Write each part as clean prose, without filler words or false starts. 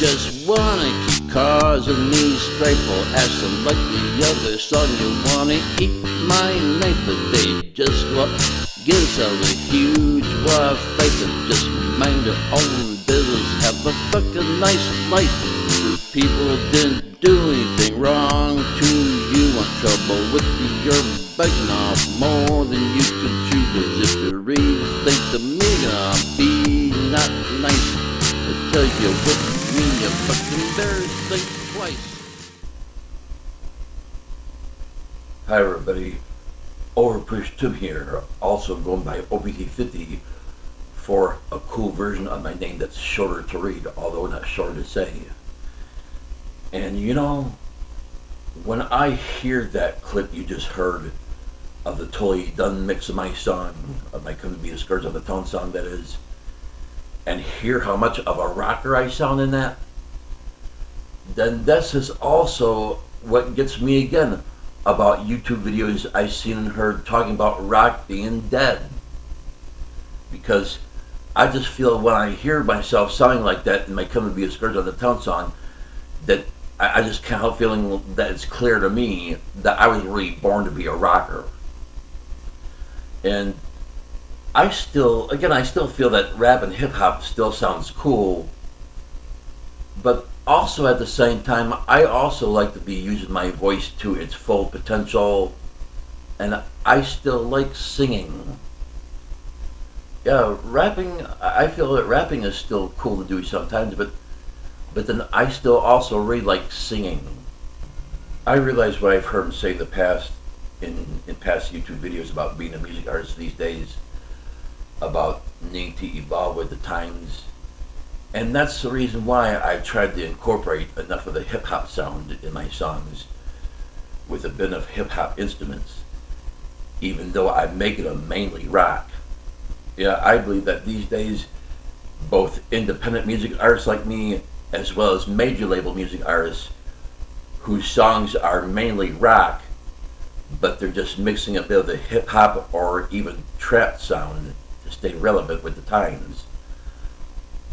just wanna keep causing me strife or asking like the other song you wanna eat my knife, but they just what gives out a huge war fight and just mind their own business, have a fucking nice life. The people didn't do anything wrong to you, want trouble with you, you're biting off more than you can chew. Cause if you really think to me I'll be not nice, I tell you with me you fucking better think twice. Hi everybody, OPT50 here, also going by OPT50 for a cool version of my name that's shorter to read, although not shorter to say. And you know, when I hear that clip you just heard of the totally done mix of my song, of my Come to Be a Scourge of the Town song that is, and hear how much of a rocker I sound in that, then this is also what gets me again about YouTube videos I've seen and heard talking about rock being dead. Because I just feel when I hear myself sounding like that in my Come to Be a Scourge of the Town song, that I just can't help feeling that it's clear to me that I was really born to be a rocker. And I still feel that rap and hip hop still sounds cool, but also at the same time, I also like to be using my voice to its full potential, and I still like singing. Yeah, rapping, I feel that rapping is still cool to do sometimes, but then I still also really like singing. I realize what I've heard him say in the past, in past YouTube videos about being a music artist these days, about needing to evolve with the times. And that's the reason why I tried to incorporate enough of the hip-hop sound in my songs with a bit of hip-hop instruments, even though I make it a mainly rock. Yeah, I believe that these days, both independent music artists like me, as well as major label music artists whose songs are mainly rock, but they're just mixing a bit of the hip-hop or even trap sound to stay relevant with the times.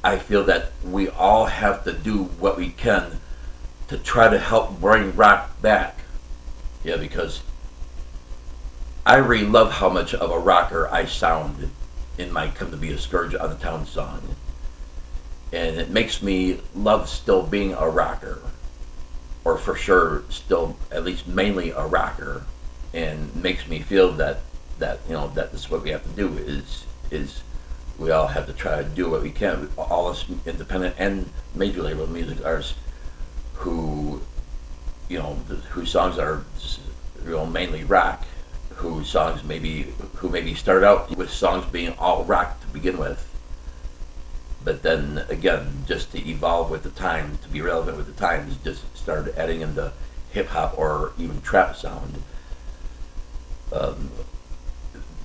I feel that we all have to do what we can to try to help bring rock back. Yeah, because I really love how much of a rocker I sound in my Come to Be a Scourge on the Town song. And it makes me love still being a rocker, or for sure still at least mainly a rocker, and makes me feel that you know that this is what we have to do is we all have to try to do what we can, all us independent and major label music artists who, you know, whose songs are, you know, mainly rock, who maybe start out with songs being all rock to begin with, but then again, just to evolve with the time, to be relevant with the times, just started adding in the hip-hop or even trap sound.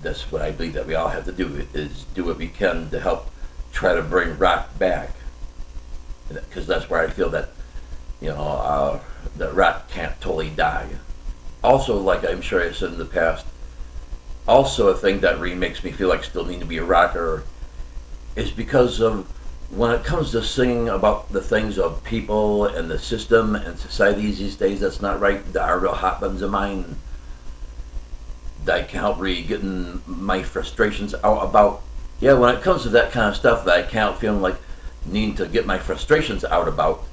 That's what I believe that we all have to do, is do what we can to help try to bring rock back. Because that's where I feel that, you know, that rock can't totally die. Also, like I'm sure I said in the past, also a thing that really makes me feel like I still need to be a rocker is because of when it comes to singing about the things of people and the system and societies these days that's not right, that are real hot buttons of mine that I can't help really getting my frustrations out about. Yeah, when it comes to that kind of stuff that I can't help feeling like needing to get my frustrations out about,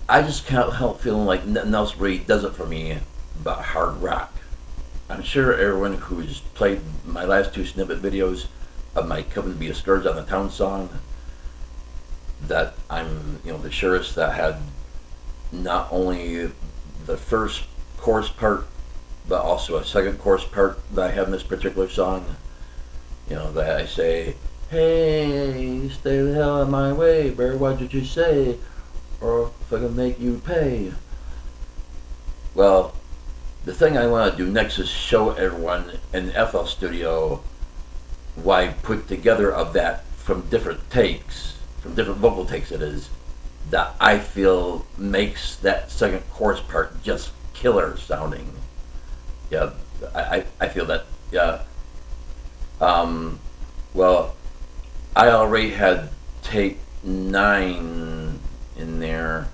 I just can't help feeling like nothing else really does it for me but hard rock. I'm sure everyone who's played my last two snippet videos of my Come to Be a Scourge on the Town song, that I'm, you know, the surest that had not only the first chorus part, but also a second chorus part that I have in this particular song. You know, that I say, hey, stay the hell out of my way, bear, what did you say? Or if I can make you pay. Well, the thing I want to do next is show everyone in the FL Studio what I put together of that from different takes, from different vocal takes it is, that I feel makes that second chorus part just killer sounding. Yeah, I feel that, yeah. Well, I already had take 9 in there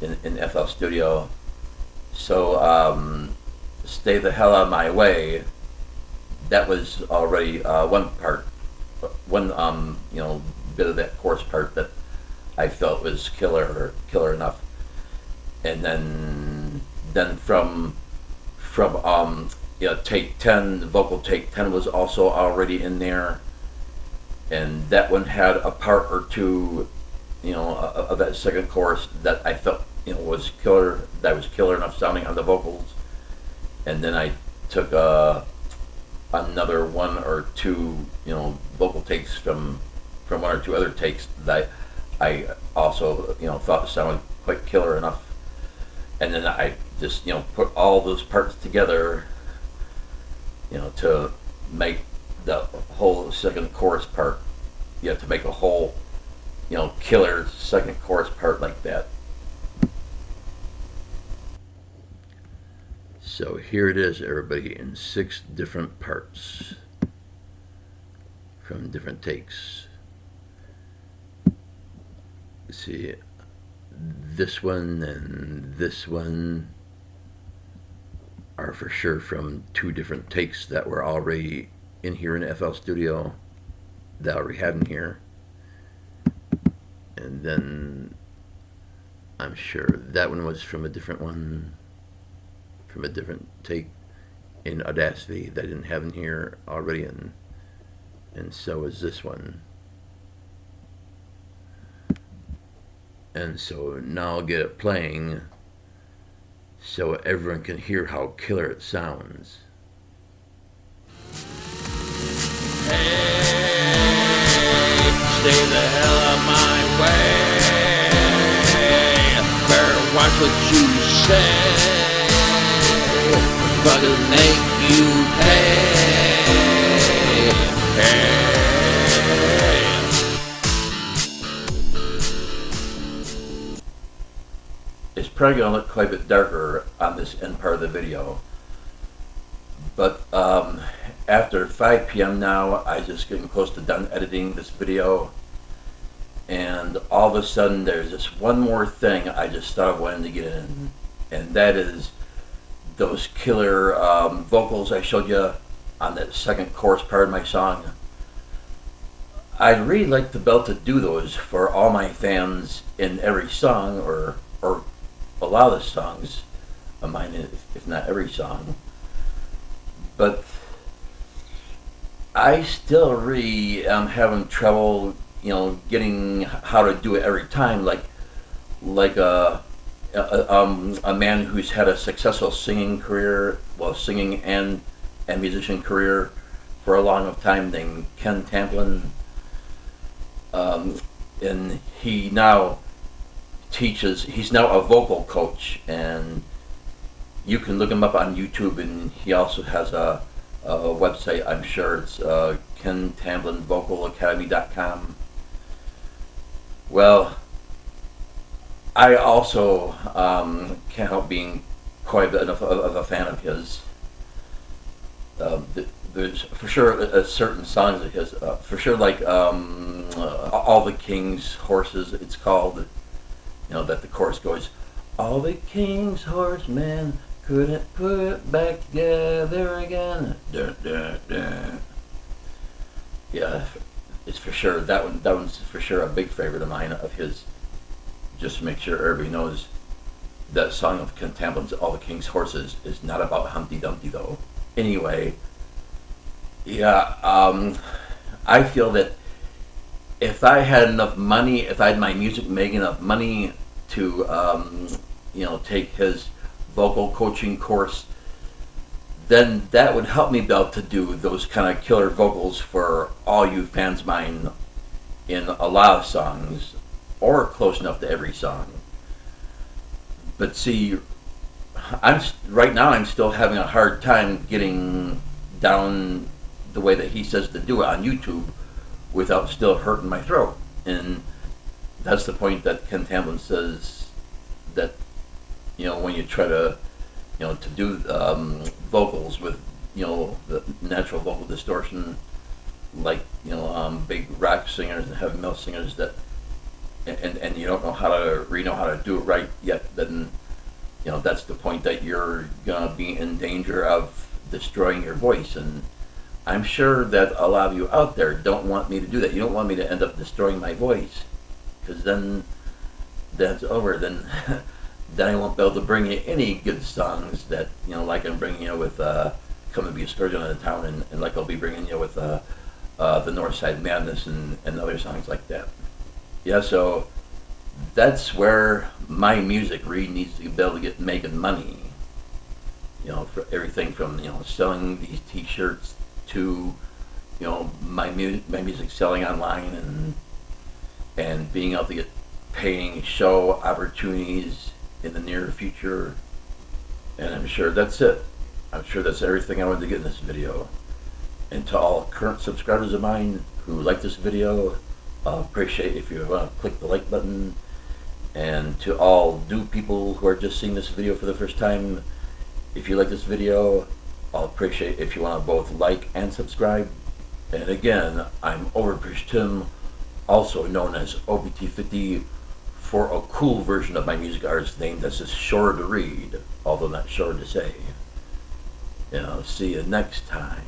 in FL Studio. So Stay the Hell Out of My Way, that was already one bit of that chorus part that I felt was killer enough. And then from take 10, the vocal take 10 was also already in there, and that one had a part or two, of that second chorus that I felt was killer. That was killer enough sounding on the vocals. And then I took another one or two vocal takes from one or two other takes that I also thought sounded quite killer enough. And then I just put all those parts together to make the whole second chorus part, to make a whole killer second chorus part like that. So here it is, everybody, in 6 different parts from different takes. See, this one and this one are for sure from 2 different takes that were already in here in FL Studio, that I already had in here. And then I'm sure that one was from a different one, from a different take in Audacity that I didn't have in here already, and so is this one. And so now I'll get it playing so everyone can hear how killer it sounds. Hey, stay the hell out of my way. Better watch what you say. Fucking make you pay. Hey. It's probably going to look quite a bit darker on this end part of the video, but after 5 p.m. now, I'm just getting close to done editing this video, and all of a sudden there's this one more thing I just started wanting to get in, and that is those killer vocals I showed you on that second chorus part of my song. I'd really like to be able to do those for all my fans in every song, or a lot of the songs of mine, if not every song. But I still really am having trouble, getting how to do it every time. Like a man who's had a successful singing career, singing and musician career for a long time, named Ken Tamplin, and he now teaches. He's now a vocal coach, and you can look him up on YouTube, and he also has a website. I'm sure it's KenTamblinVocalAcademy.com. Well, I also can't help being quite enough of a fan of his. There's for sure certain songs of his, for sure, like All the King's Horses, it's called, that the chorus goes, all the king's horsemen couldn't put it back together again. Dun, dun, dun. Yeah, it's for sure, that one's for sure a big favorite of mine, of his. Just to make sure everybody knows, that song of Ken Tamplin's All the King's Horses is not about Humpty Dumpty, though. Anyway, yeah, I feel that if I had enough money, if I had my music making enough money to, take his vocal coaching course, then that would help me be able to do those kind of killer vocals for all you fans of mine in a lot of songs, or close enough to every song. But see, right now I'm still having a hard time getting down the way that he says to do it on YouTube without still hurting my throat. And that's the point that Ken Tamplin says, that when you try to to do vocals with the natural vocal distortion, like big rock singers and heavy metal singers, that and you don't know how to do it right yet, then that's the point that you're gonna be in danger of destroying your voice. And I'm sure that a lot of you out there don't want me to do that. You don't want me to end up destroying my voice, because then that's over. Then then I won't be able to bring you any good songs that like I'm bringing you with "Come and Be a Scourge on the Town," and like I'll be bringing you with the Northside Madness and other songs like that. Yeah, so that's where my music really needs to be able to get making money. For everything from selling these T-shirts to my music selling online and being able to get paying show opportunities in the near future. And I'm sure that's it. I'm sure that's everything I wanted to get in this video. And to all current subscribers of mine who like this video, I'll appreciate if you want to click the like button. And to all new people who are just seeing this video for the first time, if you like this video, I'll appreciate if you want to both like and subscribe. And again, I'm Overbridge Tim, also known as OPT50, for a cool version of my music artist name that's just shorter to read, although not shorter to say. See you next time.